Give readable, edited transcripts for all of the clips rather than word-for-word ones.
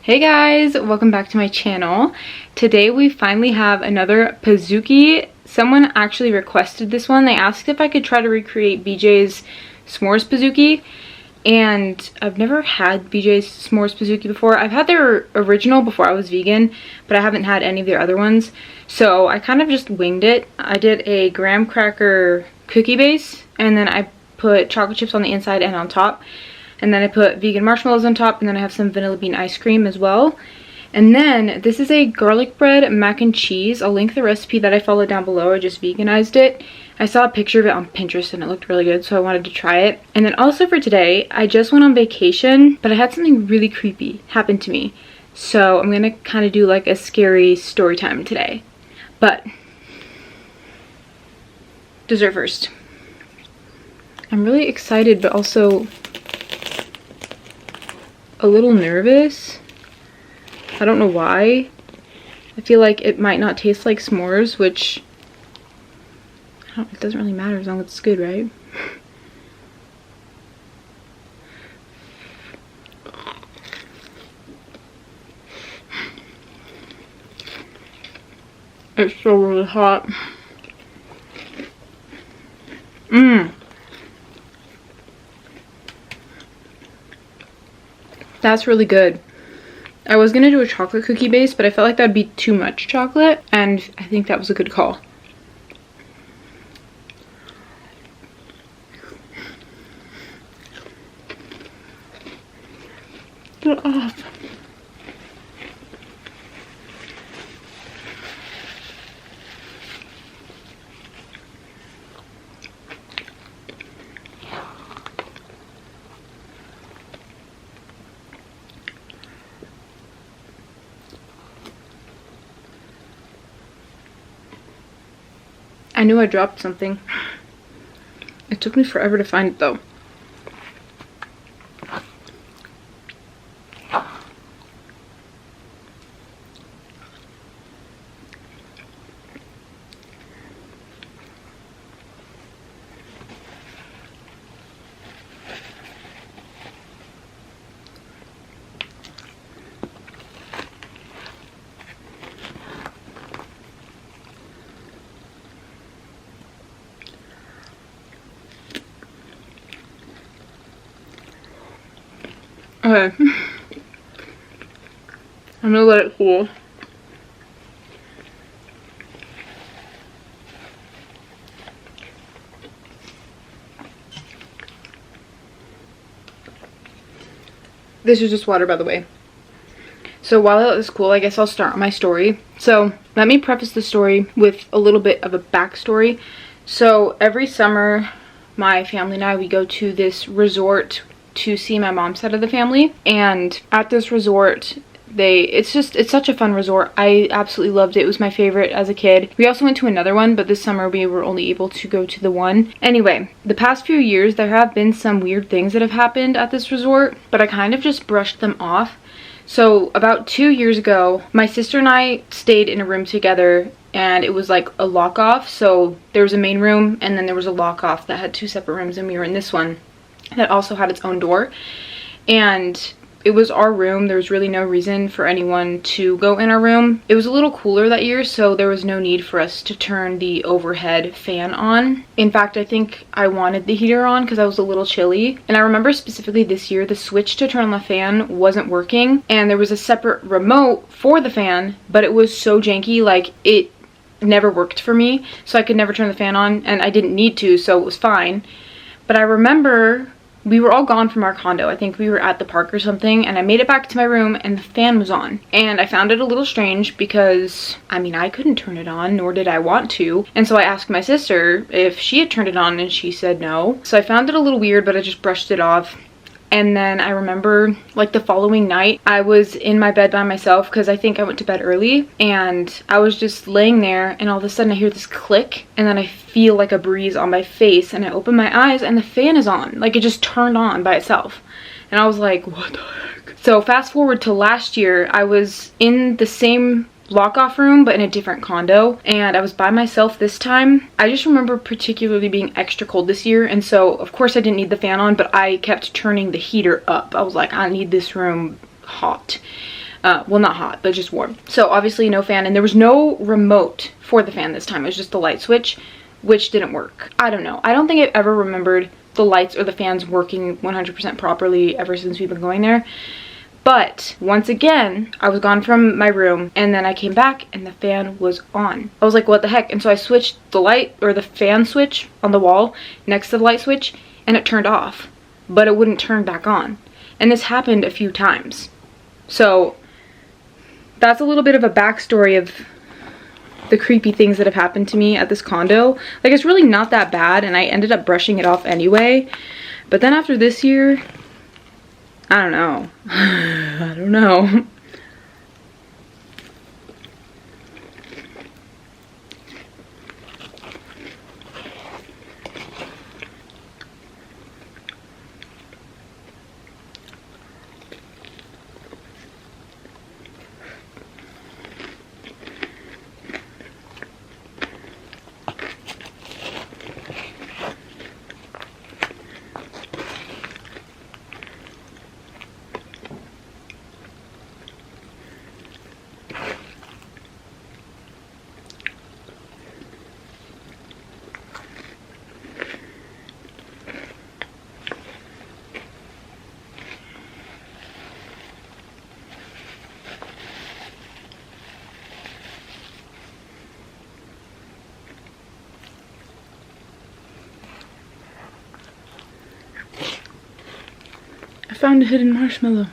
Hey guys, welcome back to my channel. Today we finally have another PIZOOKIE. Someone actually requested this one. They asked if I could try to recreate BJ's s'mores PIZOOKIE, and I've never had BJ's s'mores PIZOOKIE before. I've had their original before I was vegan, but I haven't had any of their other ones, so I kind of just winged it. I did a graham cracker cookie base, and then I put chocolate chips on the inside and on top. And then I put vegan marshmallows on top, and then I have some vanilla bean ice cream as well. And then this is a garlic bread mac and cheese. I'll link the recipe that I followed down below. I just veganized it. I saw a picture of it on Pinterest and it looked really good, so I wanted to try it. And then also for today, I just went on vacation, but I had something really creepy happen to me. So I'm gonna kind of do like a scary story time today. But dessert first. I'm really excited, but also a little nervous. I don't know why. I feel like it might not taste like s'mores, which it doesn't really matter as long as it's good, right? It's still really hot. That's really good. I was gonna do a chocolate cookie base, but I felt like that'd be too much chocolate, and I think that was a good call. Get off. I knew I dropped something. It took me forever to find it though. Okay. I'm gonna let it cool. This is just water, by the way. So while I let this cool, I guess I'll start my story. So let me preface the story with a little bit of a backstory. So every summer, my family and I, we go to this resort to see my mom's side of the family, and at this resort it's such a fun resort. I absolutely loved it. It was my favorite as a kid. We also went to another one, but this summer we were only able to go to the one. Anyway, the past few years there have been some weird things that have happened at this resort, but I kind of just brushed them off. So about 2 years ago, my sister and I stayed in a room together, and it was like a lock off. So there was a main room, and then there was a lock off that had two separate rooms, and we were in this one that also had its own door, and it was our room. There was really no reason for anyone to go in our room. It was a little cooler that year, so there was no need for us to turn the overhead fan on. In fact, I think I wanted the heater on because I was a little chilly, and I remember specifically this year the switch to turn on the fan wasn't working, and there was a separate remote for the fan, but it was so janky, like it never worked for me, so I could never turn the fan on, and I didn't need to, so it was fine. But I remember we were all gone from our condo. I think we were at the park or something, and I made it back to my room and the fan was on. And I found it a little strange because, I mean, I couldn't turn it on, nor did I want to. And so I asked my sister if she had turned it on, and she said no. So I found it a little weird, but I just brushed it off. And then I remember like the following night, I was in my bed by myself because I think I went to bed early, and I was just laying there, and all of a sudden I hear this click, and then I feel like a breeze on my face, and I open my eyes and the fan is on. Like it just turned on by itself. And I was like, what the heck? So fast forward to last year, I was in the same lock-off room but in a different condo, and I was by myself this time. I just remember particularly being extra cold this year, and so of course I didn't need the fan on, but I kept turning the heater up. I was like, I need this room hot. Well, not hot, but just warm. So obviously no fan, and there was no remote for the fan this time. It was just the light switch, which didn't work. I don't know. I don't think I've ever remembered the lights or the fans working 100% properly ever since we've been going there. But once again, I was gone from my room, and then I came back and the fan was on. I was like, what the heck? And so I switched the light or the fan switch on the wall next to the light switch, and it turned off, but it wouldn't turn back on. And this happened a few times. So that's a little bit of a backstory of the creepy things that have happened to me at this condo. Like, it's really not that bad, and I ended up brushing it off anyway. But then after this year, I don't know. I don't know. I found a hidden marshmallow.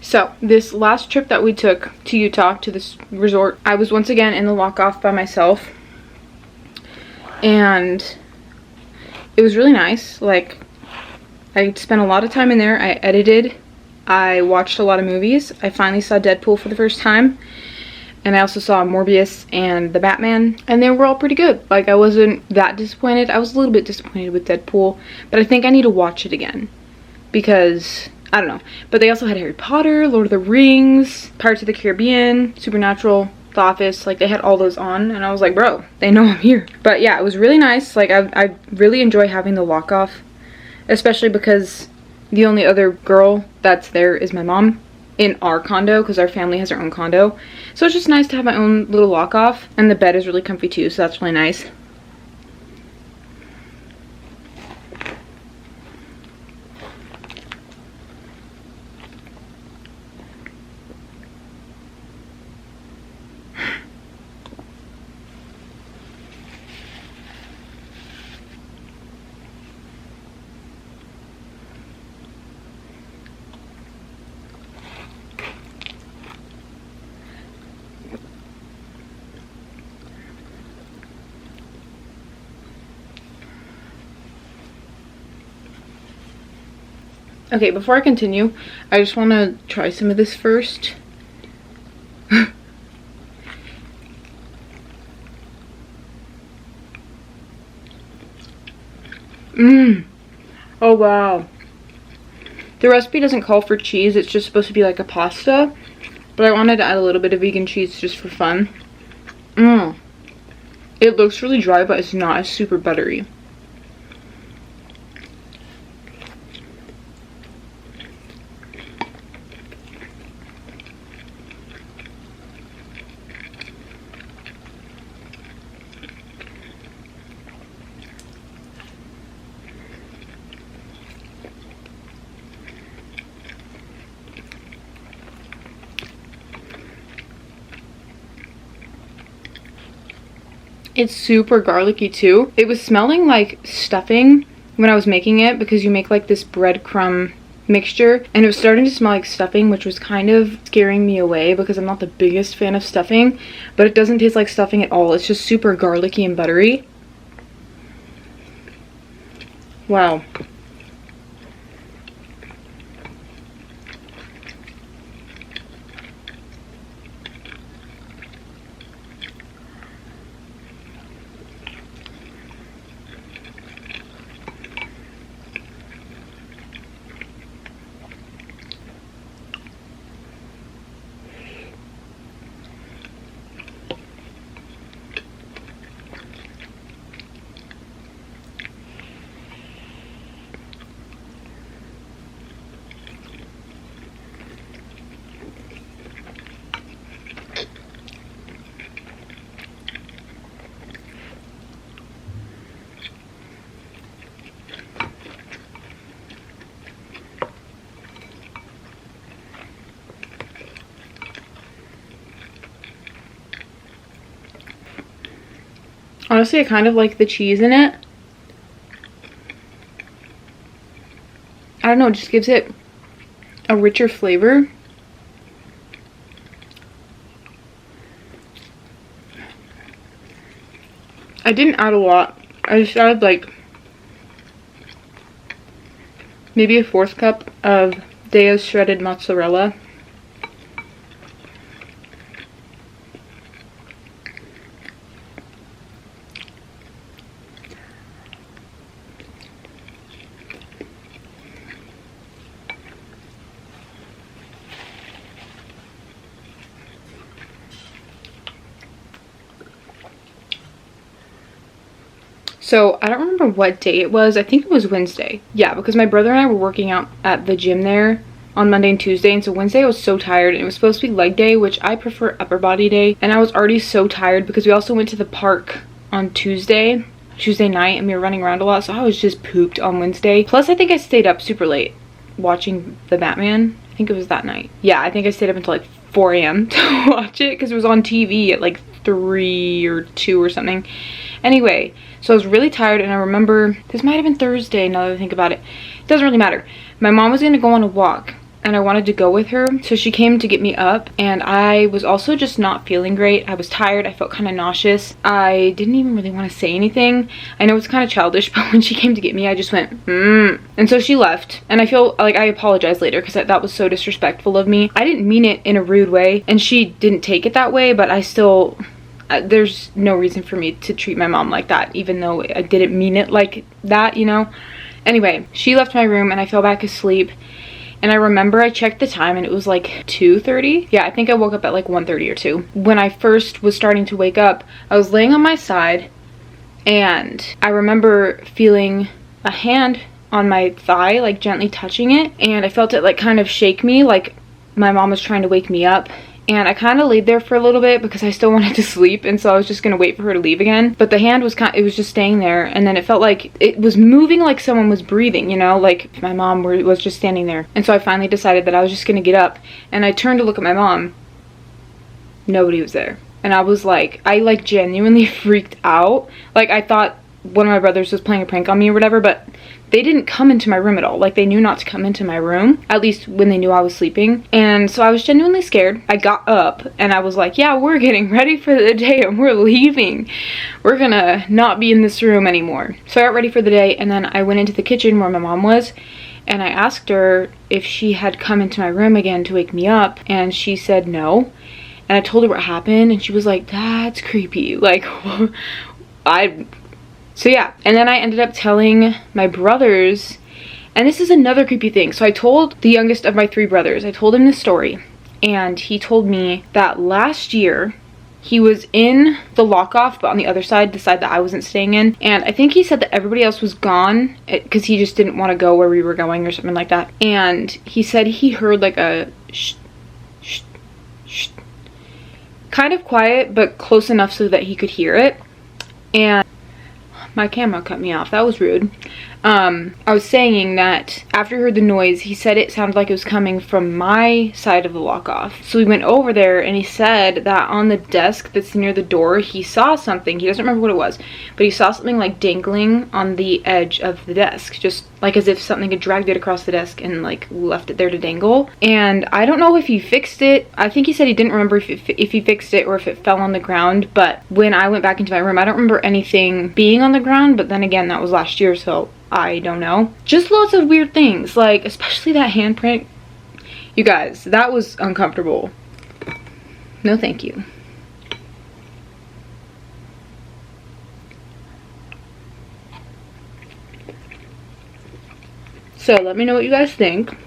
So this last trip that we took to Utah, to this resort, I was once again in the lock-off by myself, and it was really nice. Like, I spent a lot of time in there. I edited, I watched a lot of movies. I finally saw Deadpool for the first time, and I also saw Morbius and the Batman, and they were all pretty good. Like, I wasn't that disappointed. I was a little bit disappointed with Deadpool, but I think I need to watch it again because I don't know. But they also had Harry Potter, Lord of the Rings, Pirates of the Caribbean, Supernatural, The Office. Like, they had all those on, and I was like, bro, they know I'm here. But yeah, it was really nice. Like, I really enjoy having the lock off, especially because the only other girl that's there is my mom in our condo, because our family has their own condo. So it's just nice to have my own little lock off, and the bed is really comfy too, so that's really nice. Okay, before I continue, I just want to try some of this first. Oh wow. The recipe doesn't call for cheese, it's just supposed to be like a pasta, but I wanted to add a little bit of vegan cheese just for fun. It looks really dry, but it's not. It's super buttery. It's super garlicky too. It was smelling like stuffing when I was making it, because you make like this breadcrumb mixture, and it was starting to smell like stuffing, which was kind of scaring me away because I'm not the biggest fan of stuffing, but it doesn't taste like stuffing at all. It's just super garlicky and buttery. Wow. Honestly, I kind of like the cheese in it. I don't know, it just gives it a richer flavor. I didn't add a lot. I just added like maybe a 1/4 cup of Daya's shredded mozzarella. So I don't remember what day it was. I think it was Wednesday. Yeah, because my brother and I were working out at the gym there on Monday and Tuesday, and so Wednesday I was so tired, and it was supposed to be leg day, which I prefer upper body day, and I was already so tired because we also went to the park on Tuesday night, and we were running around a lot, so I was just pooped on Wednesday. Plus I think I stayed up super late watching the Batman. I think it was that night. Yeah, I think I stayed up until like 4 a.m. to watch it because it was on TV at like 3 or 2 or something. Anyway, so I was really tired, and I remember this might have been Thursday now that I think about it. It doesn't really matter. My mom was going to go on a walk, and I wanted to go with her, so she came to get me up, and I was also just not feeling great. I was tired. I felt kind of nauseous. I didn't even really want to say anything. I know it's kind of childish, but when she came to get me, I just went, And so she left, and I feel like I apologized later because that was so disrespectful of me. I didn't mean it in a rude way, and she didn't take it that way, but I still... there's no reason for me to treat my mom like that, even though I didn't mean it like that, you know? Anyway, she left my room, and I fell back asleep. And I remember I checked the time, and it was like 2:30. Yeah, I think I woke up at like 1:30 or 2. When I first was starting to wake up, I was laying on my side, and I remember feeling a hand on my thigh, like gently touching it. And I felt it like kind of shake me, like my mom was trying to wake me up. And I kind of laid there for a little bit because I still wanted to sleep, and so I was just gonna wait for her to leave again. But the hand was it was just staying there, and then it felt like it was moving, like someone was breathing, you know, like my mom was just standing there. And so I finally decided that I was just gonna get up, and I turned to look at my mom. Nobody was there, and I was like, I like genuinely freaked out. Like I thought one of my brothers was playing a prank on me or whatever, but they didn't come into my room at all. Like, they knew not to come into my room, at least when they knew I was sleeping. And so I was genuinely scared. I got up, and I was like, yeah, we're getting ready for the day, and we're leaving. We're gonna not be in this room anymore. So I got ready for the day, and then I went into the kitchen where my mom was, and I asked her if she had come into my room again to wake me up, and she said no. And I told her what happened, and she was like, that's creepy. Like, So yeah, and then I ended up telling my brothers, and this is another creepy thing. So I told the youngest of my 3 brothers, I told him this story, and he told me that last year he was in the lock-off, but on the other side, the side that I wasn't staying in, and I think he said that everybody else was gone because he just didn't want to go where we were going or something like that. And he said he heard like a shh, shh, shh, kind of quiet, but close enough so that he could hear it. And my camera cut me off. That was rude. I was saying that after he heard the noise, he said it sounded like it was coming from my side of the lock-off. So we went over there, and he said that on the desk that's near the door, he saw something. He doesn't remember what it was, but he saw something like dangling on the edge of the desk, just like as if something had dragged it across the desk and like left it there to dangle. And I don't know if he fixed it. I think he said he didn't remember if he fixed it or if it fell on the ground. But when I went back into my room, I don't remember anything being on the ground. But then again, that was last year, so I don't know. Just lots of weird things, like especially that handprint. You guys, that was uncomfortable. No thank you. So let me know what you guys think.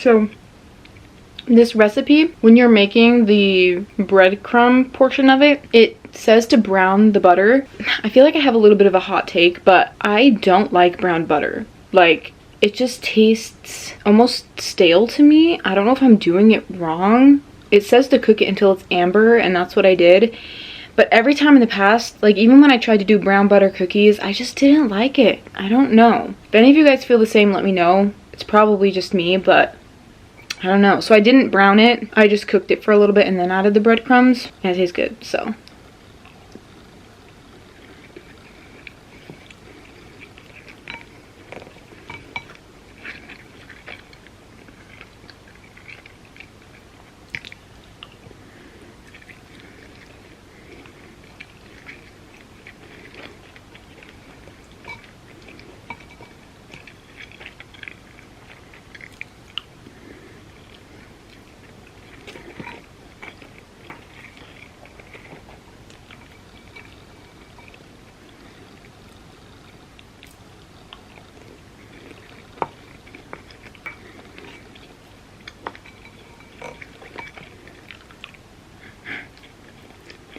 So this recipe, when you're making the breadcrumb portion of it, it says to brown the butter. I feel like I have a little bit of a hot take, but I don't like brown butter. Like, it just tastes almost stale to me. I don't know if I'm doing it wrong. It says to cook it until it's amber, and that's what I did. But every time in the past, like even when I tried to do brown butter cookies, I just didn't like it. I don't know. If any of you guys feel the same, let me know. It's probably just me, but I don't know. So I didn't brown it. I just cooked it for a little bit and then added the breadcrumbs. And it tastes good, so.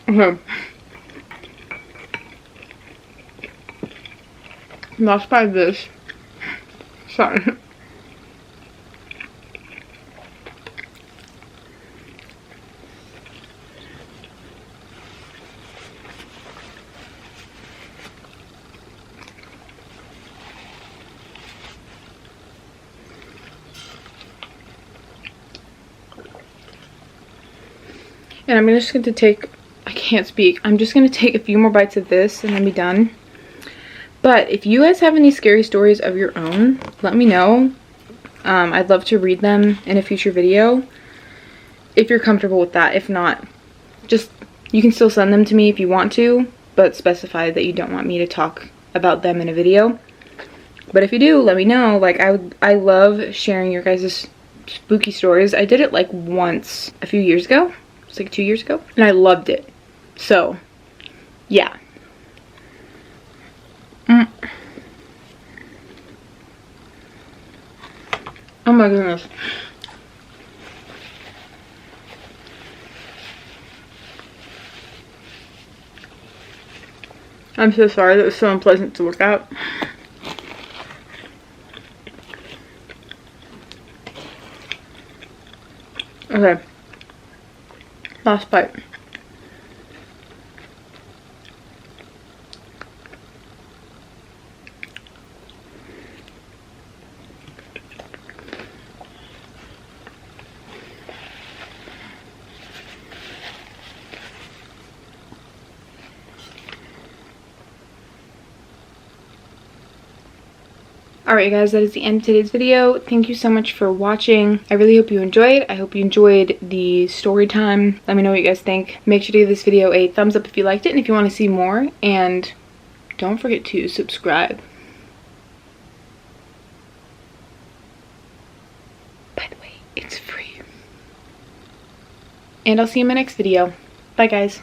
Okay. Lost by this. Sorry. And I'm just going to take, I can't speak, I'm just going to take a few more bites of this and then be done. But if you guys have any scary stories of your own, let me know. I'd love to read them in a future video if you're comfortable with that. If not, just, you can still send them to me if you want to, but specify that you don't want me to talk about them in a video. But if you do, let me know. Like, I love sharing your guys' spooky stories. I did it like once a few years ago. It's like 2 years ago. And I loved it. So, yeah. Oh my goodness. I'm so sorry. That was so unpleasant to look at. Okay. Last bite. Alright guys, that is the end of today's video. Thank you so much for watching. I really hope you enjoyed. I hope you enjoyed the story time. Let me know what you guys think. Make sure to give this video a thumbs up if you liked it and if you want to see more. And don't forget to subscribe. By the way, it's free. And I'll see you in my next video. Bye guys.